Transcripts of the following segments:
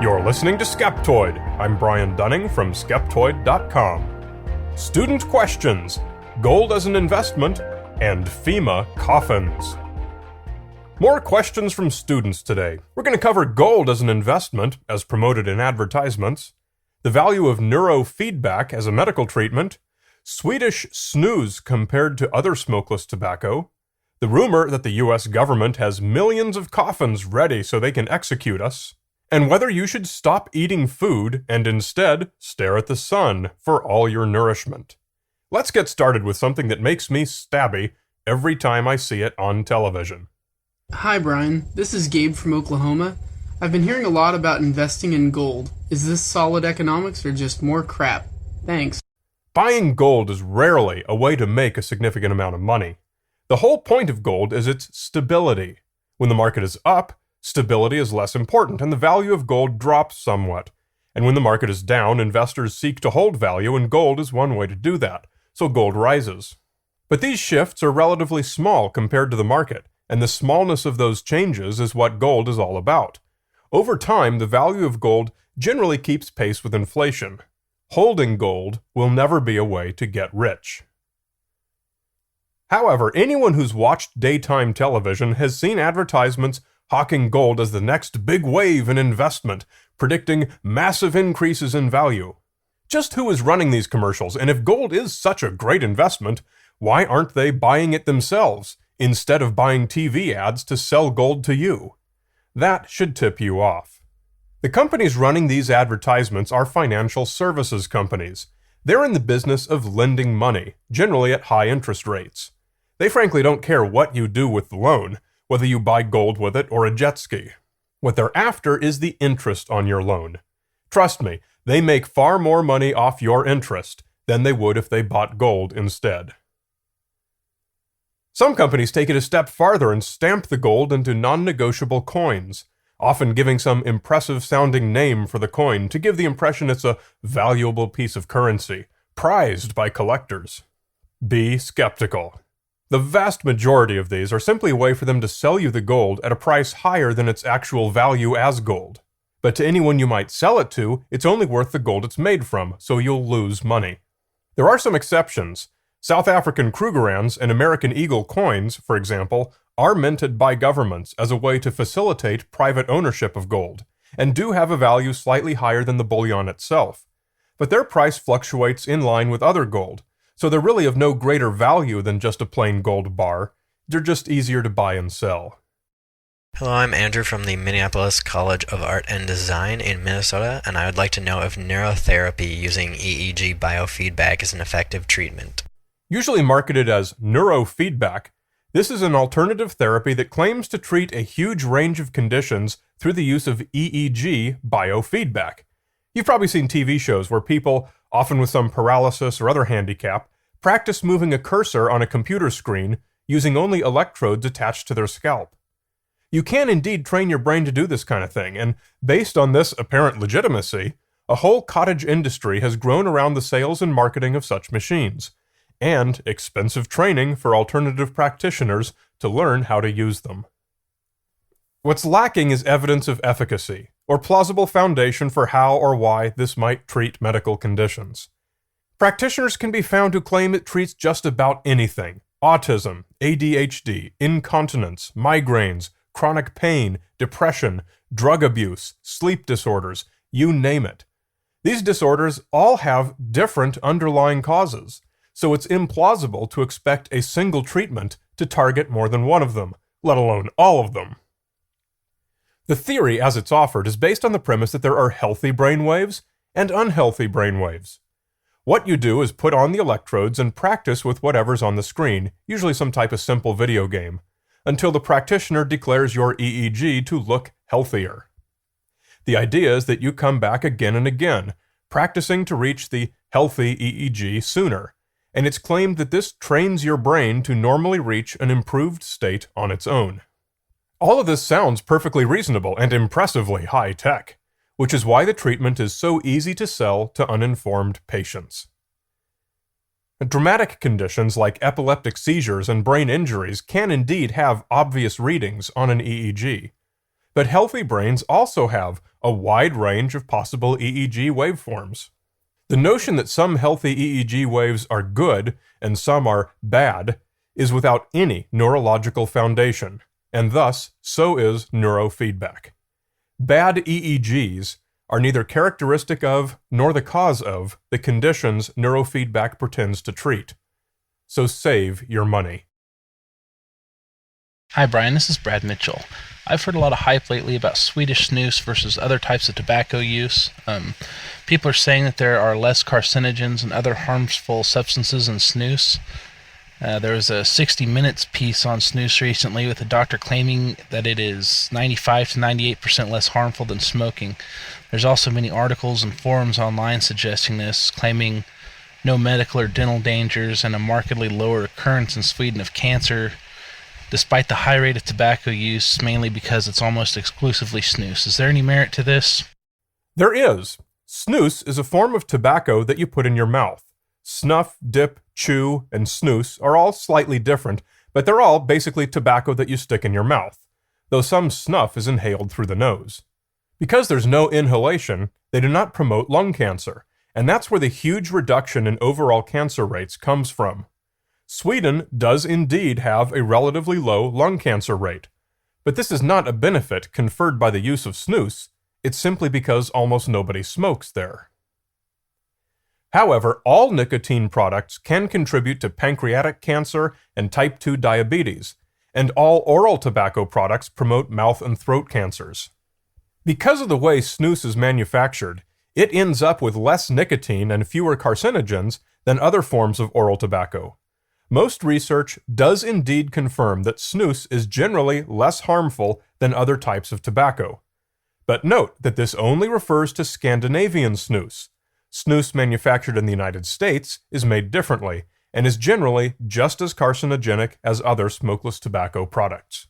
You're listening to Skeptoid. I'm Brian Dunning from Skeptoid.com. Student questions, gold as an investment, and FEMA coffins. More questions from students today. We're going to cover gold as an investment, as promoted in advertisements, the value of neurofeedback as a medical treatment, Swedish snus compared to other smokeless tobacco, the rumor that the US government has millions of coffins ready so they can execute us, and whether you should stop eating food and instead stare at the sun for all your nourishment. Let's get started with something that makes me stabby every time I see it on television. Hi Brian, this is Gabe from Oklahoma. I've been hearing a lot about investing in gold. Is this solid economics or just more crap? Thanks. Buying gold is rarely a way to make a significant amount of money. The whole point of gold is its stability. When the market is up, stability is less important and the value of gold drops somewhat. And when the market is down, investors seek to hold value, and gold is one way to do that, so gold rises. But these shifts are relatively small compared to the market, and the smallness of those changes is what gold is all about. Over time, the value of gold generally keeps pace with inflation. Holding gold will never be a way to get rich. However, anyone who's watched daytime television has seen advertisements hawking gold as the next big wave in investment, predicting massive increases in value. Just who is running these commercials, and if gold is such a great investment, why aren't they buying it themselves, instead of buying TV ads to sell gold to you? That should tip you off. The companies running these advertisements are financial services companies. They're in the business of lending money, generally at high interest rates. They frankly don't care what you do with the loan, whether you buy gold with it or a jet ski. What they're after is the interest on your loan. Trust me, they make far more money off your interest than they would if they bought gold instead. Some companies take it a step farther and stamp the gold into non-negotiable coins, often giving some impressive-sounding name for the coin to give the impression it's a valuable piece of currency, prized by collectors. Be skeptical. The vast majority of these are simply a way for them to sell you the gold at a price higher than its actual value as gold. But to anyone you might sell it to, it's only worth the gold it's made from, so you'll lose money. There are some exceptions. South African Krugerrands and American Eagle coins, for example, are minted by governments as a way to facilitate private ownership of gold, and do have a value slightly higher than the bullion itself. But their price fluctuates in line with other gold, so they're really of no greater value than just a plain gold bar. They're just easier to buy and sell. Hello, I'm Andrew from the Minneapolis College of Art and Design in Minnesota, and I would like to know if neurotherapy using EEG biofeedback is an effective treatment. Usually marketed as neurofeedback, this is an alternative therapy that claims to treat a huge range of conditions through the use of EEG biofeedback. You've probably seen TV shows where people, often with some paralysis or other handicap, practice moving a cursor on a computer screen using only electrodes attached to their scalp. You can indeed train your brain to do this kind of thing, and based on this apparent legitimacy, a whole cottage industry has grown around the sales and marketing of such machines, and expensive training for alternative practitioners to learn how to use them. What's lacking is evidence of efficacy, or plausible foundation for how or why this might treat medical conditions. Practitioners can be found who claim it treats just about anything: autism, ADHD, incontinence, migraines, chronic pain, depression, drug abuse, sleep disorders, you name it. These disorders all have different underlying causes, so it's implausible to expect a single treatment to target more than one of them, let alone all of them. The theory, as it's offered, is based on the premise that there are healthy brainwaves and unhealthy brainwaves. What you do is put on the electrodes and practice with whatever's on the screen, usually some type of simple video game, until the practitioner declares your EEG to look healthier. The idea is that you come back again and again, practicing to reach the healthy EEG sooner, and it's claimed that this trains your brain to normally reach an improved state on its own. All of this sounds perfectly reasonable and impressively high-tech, which is why the treatment is so easy to sell to uninformed patients. Dramatic conditions like epileptic seizures and brain injuries can indeed have obvious readings on an EEG, but healthy brains also have a wide range of possible EEG waveforms. The notion that some healthy EEG waves are good and some are bad is without any neurological foundation, and thus, so is neurofeedback. Bad EEGs are neither characteristic of nor the cause of the conditions neurofeedback pretends to treat. So save your money. Hi Brian, this is Brad Mitchell. I've heard a lot of hype lately about Swedish snus versus other types of tobacco use. People are saying that there are less carcinogens and other harmful substances in snus. There was a 60 Minutes piece on snus recently with a doctor claiming that it is 95 to 98% less harmful than smoking. There's also many articles and forums online suggesting this, claiming no medical or dental dangers and a markedly lower occurrence in Sweden of cancer, despite the high rate of tobacco use, mainly because it's almost exclusively snus. Is there any merit to this? There is. Snus is a form of tobacco that you put in your mouth. Snuff, dip, chew, and snus are all slightly different, but they're all basically tobacco that you stick in your mouth, though some snuff is inhaled through the nose. Because there's no inhalation, they do not promote lung cancer, and that's where the huge reduction in overall cancer rates comes from. Sweden does indeed have a relatively low lung cancer rate, but this is not a benefit conferred by the use of snus, it's simply because almost nobody smokes there. However, all nicotine products can contribute to pancreatic cancer and type 2 diabetes, and all oral tobacco products promote mouth and throat cancers. Because of the way snus is manufactured, it ends up with less nicotine and fewer carcinogens than other forms of oral tobacco. Most research does indeed confirm that snus is generally less harmful than other types of tobacco. But note that this only refers to Scandinavian snus. Snus manufactured in the United States is made differently and is generally just as carcinogenic as other smokeless tobacco products.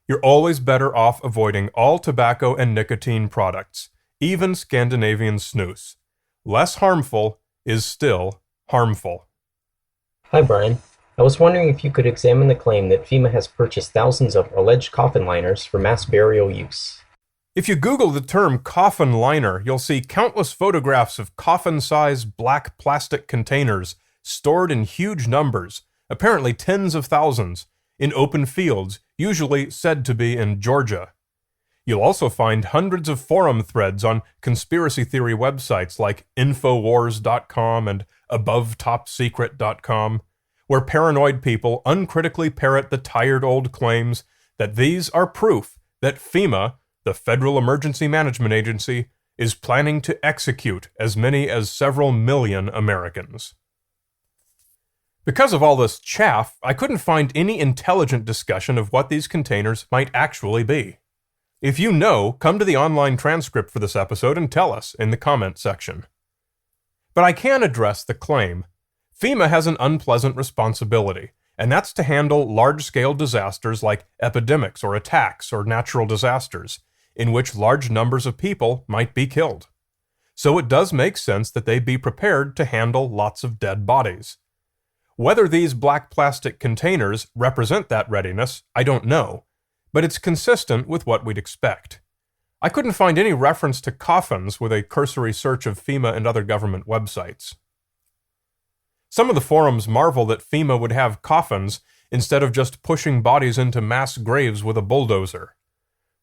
You're always better off avoiding all tobacco and nicotine products, even Scandinavian snus. Less harmful is still harmful. Hi Brian, I was wondering if you could examine the claim that FEMA has purchased thousands of alleged coffin liners for mass burial use. If you Google the term coffin liner, you'll see countless photographs of coffin-sized black plastic containers stored in huge numbers, apparently tens of thousands, in open fields, usually said to be in Georgia. You'll also find hundreds of forum threads on conspiracy theory websites like Infowars.com and AboveTopSecret.com, where paranoid people uncritically parrot the tired old claims that these are proof that FEMA, the Federal Emergency Management Agency, is planning to execute as many as several million Americans. Because of all this chaff, I couldn't find any intelligent discussion of what these containers might actually be. If you know, come to the online transcript for this episode and tell us in the comment section. But I can address the claim. FEMA has an unpleasant responsibility, and that's to handle large-scale disasters like epidemics or attacks or natural disasters, in which large numbers of people might be killed. So it does make sense that they be prepared to handle lots of dead bodies. Whether these black plastic containers represent that readiness, I don't know, but it's consistent with what we'd expect. I couldn't find any reference to coffins with a cursory search of FEMA and other government websites. Some of the forums marvel that FEMA would have coffins instead of just pushing bodies into mass graves with a bulldozer.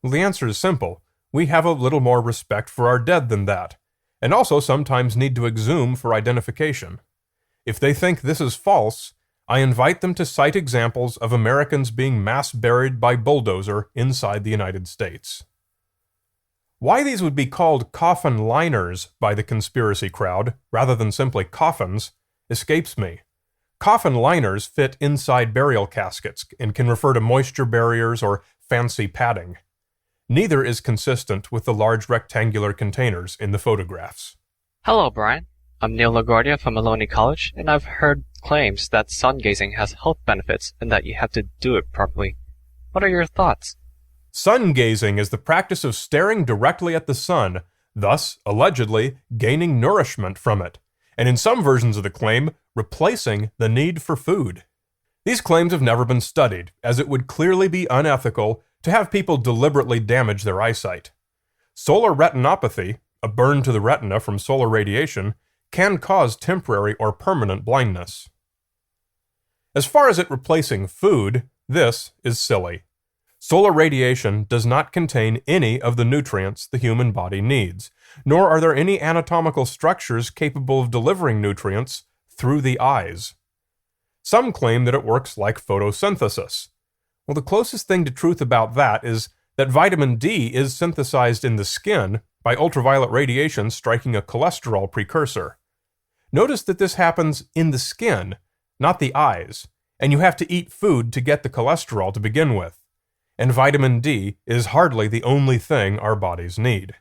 Well, the answer is simple. We have a little more respect for our dead than that, and also sometimes need to exhume for identification. If they think this is false, I invite them to cite examples of Americans being mass buried by bulldozer inside the United States. Why these would be called coffin liners by the conspiracy crowd, rather than simply coffins, escapes me. Coffin liners fit inside burial caskets and can refer to moisture barriers or fancy padding. Neither is consistent with the large rectangular containers in the photographs. Hello, Brian. I'm Neil LaGuardia from Maloney College, and I've heard claims that sun gazing has health benefits and that you have to do it properly. What are your thoughts? Sun gazing is the practice of staring directly at the sun, thus, allegedly, gaining nourishment from it, and in some versions of the claim, replacing the need for food. These claims have never been studied, as it would clearly be unethical to have people deliberately damage their eyesight. Solar retinopathy, a burn to the retina from solar radiation, can cause temporary or permanent blindness. As far as it replacing food, this is silly. Solar radiation does not contain any of the nutrients the human body needs, nor are there any anatomical structures capable of delivering nutrients through the eyes. Some claim that it works like photosynthesis. Well, the closest thing to truth about that is that vitamin D is synthesized in the skin by ultraviolet radiation striking a cholesterol precursor. Notice that this happens in the skin, not the eyes, and you have to eat food to get the cholesterol to begin with. And vitamin D is hardly the only thing our bodies need.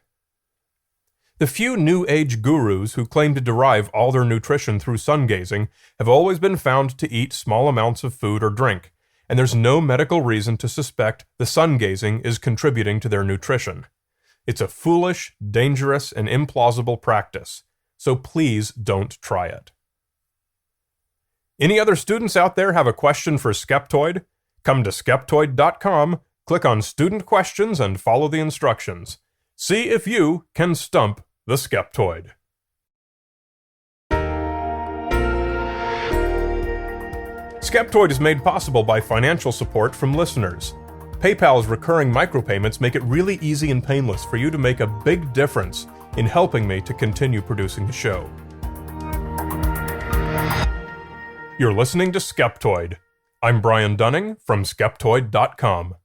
The few New Age gurus who claim to derive all their nutrition through sun gazing have always been found to eat small amounts of food or drink, and there's no medical reason to suspect the sun gazing is contributing to their nutrition. It's a foolish, dangerous, and implausible practice, so please don't try it. Any other students out there have a question for Skeptoid? Come to Skeptoid.com, click on Student Questions, and follow the instructions. See if you can stump the Skeptoid. Skeptoid is made possible by financial support from listeners. PayPal's recurring micropayments make it really easy and painless for you to make a big difference in helping me to continue producing the show. You're listening to Skeptoid. I'm Brian Dunning from Skeptoid.com.